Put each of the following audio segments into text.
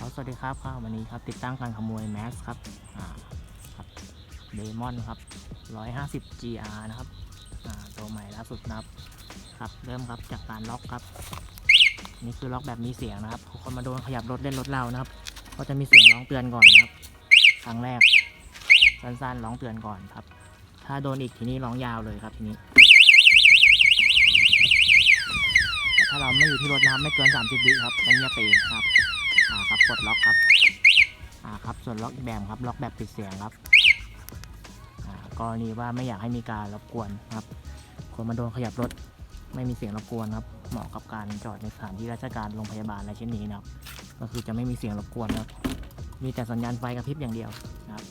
สวัสดีครับวันนี้ครับติดตั้งการขโมยแมสครับครับเดมอนครับ150 GR นะครับตัวใหม่ล่าสุดนะครับเริ่มครับจากการล็อกครับนี่คือล็อกแบบมีเสียงนะครับคนมาโดนขยับรถเล่นรถเรานะครับก็จะมีเสียงร้องเตือนก่อนนะครับครั้งแรกสั้นๆร้องเตือนก่อนครับถ้าโดนอีกทีนี้ร้องยาวเลยครับทีนี้แต่ถ้าเราไม่อยู่ที่รถนะครับไม่เกิน30 วิครับจะเงียบไปเองครับครับกดล็อกครับครับส่วนล็อกอีกแบบครับล็อกแบบปิดเสียงครับกรณีว่าไม่อยากให้มีการรบกวนครับคนมาโดนขยับรถไม่มีเสียงรบกวนครับเหมาะกับการจอดในสถานที่ราชการโรงพยาบาลอะไรเช่นนี้นะครับก็คือจะไม่มีเสียงรบกวนครับมีแต่สัญญาณไฟกระพริบอย่างเดียวนะครับ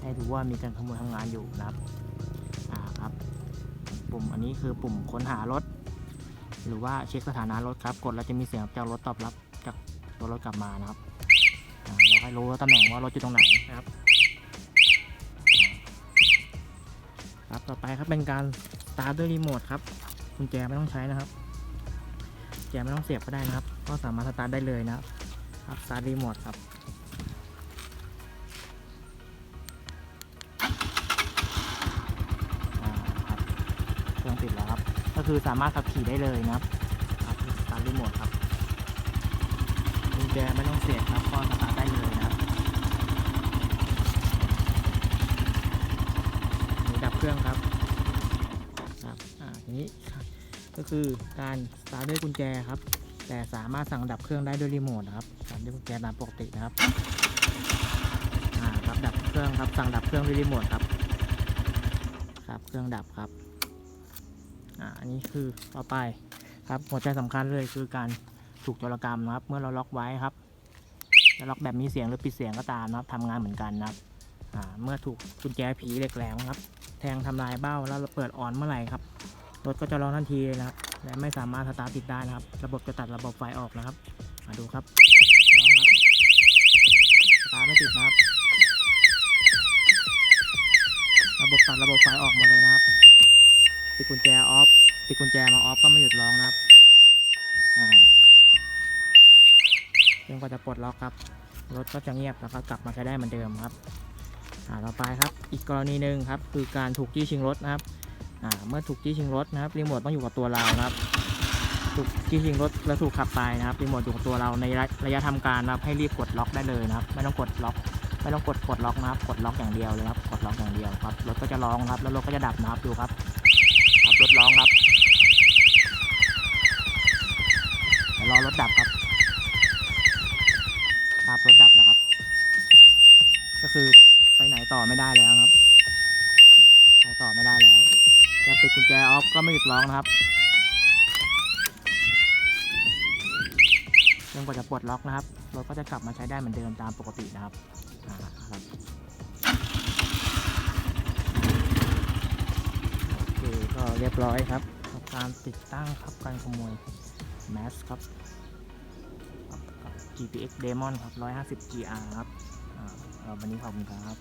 ให้ดูว่ามีการขโมยทำงานอยู่นะครับครับปุ่มอันนี้คือปุ่มค้นหารถหรือว่าเช็คสถานะรถครับกดแล้วจะมีเสียงจากรถตอบรับจากตัวรถกลับมานะครับเราให้รู้ตำแหน่งว่ารถอยู่ตรงไหนนะครับต่อไปครับเป็นการสตาร์ทด้วยรีโมทครับกุญแจไม่ต้องใช้นะครับกุญแจไม่ต้องเสียบก็ได้นะครับก็สามารถสตาร์ทได้เลยนะครับสตาร์ทรีโมทครับเครื่องติดแล้วครับก็คือสามารถขับขี่ได้เลยนะครับสตาร์ทรีโมทครับกุญแจไม่ต้องเสียบครับก็สตาร์ทได้เลยนะครับดับเครื่องครับทีนี้ก็คือการสตาร์ทด้วยกุญแจครับแต่สามารถสั่งดับเครื่องได้ด้วยรีโมทนะครับสั่งด้วยกุญแจตามปกตินะครับครับดับเครื่องครับสั่งดับเครื่องด้วยรีโมทครับเครื่องดับครับอันนี้คือต่อไปครับหัวใจสำคัญเลยคือการถูกโจรกรรมนะครับเมื่อเราล็อกไว้ครับจะล็อกแบบมีเสียงหรือปิดเสียงก็ตามนะครับทำงานเหมือนกันนะครับเมื่อถูกกุญแจผีเหล็กแหลมครับแทงทำลายเบ้าแล้วเราเปิดออนเมื่อไหร่ครับรถก็จะร้องทันทีเลยนะครับและไม่สามารถสตาร์ทติดได้นะครับระบบจะตัดระบบไฟออกนะครับมาดูครับร้องครับสตาร์ทไม่ติดนะครับระบบตัดระบบไฟออกหมดเลยนะครับปิดกุญแจออฟปิดกุญแจมาออฟก็ไม่หยุดร้องนะครับจนกว่าจะปลดล็อกครับรถก็จะเงียบแล้วก็กลับมาใช้ได้เหมือนเดิมครับต่อไปครับอีกกรณีหนึ่งครับคือการถูกจี้ชิงรถนะครับเมื่อถูกจี้ชิงรถนะครับรีโมทต้องอยู่กับตัวเรานะครับถูกจี้ชิงรถแล้วถูกขับไปนะครับรีโมทอยู่กับตัวเราในระยะทำการนะครับให้รีบกดล็อกได้เลยนะครับไม่ต้องกดล็อกไม่ต้องกดปลดล็อกนะครับกดล็อกอย่างเดียวเลยครับกดล็อกอย่างเดียวครับรถก็จะร้องครับแล้วรถก็จะดับนะครับดูครับรถร้องครับเดี๋ยวรอรถดับครับรถดับแล้วครับก็คือไปไหนต่อไม่ได้แล้วครับไปต่อไม่ได้แล้วจะปิดกุญแจออฟก็ไม่หยุดร้องนะครับจนกว่าจะปลดล็อกนะครับรถก็จะกลับมาใช้ได้เหมือนเดิมตามปกตินะครับโอเคก็เรียบร้อยครับการติดตั้งครับการขโมยแมสครับGPX Demon ครับ150 GR ครับวันนี้ขอบคุณครับ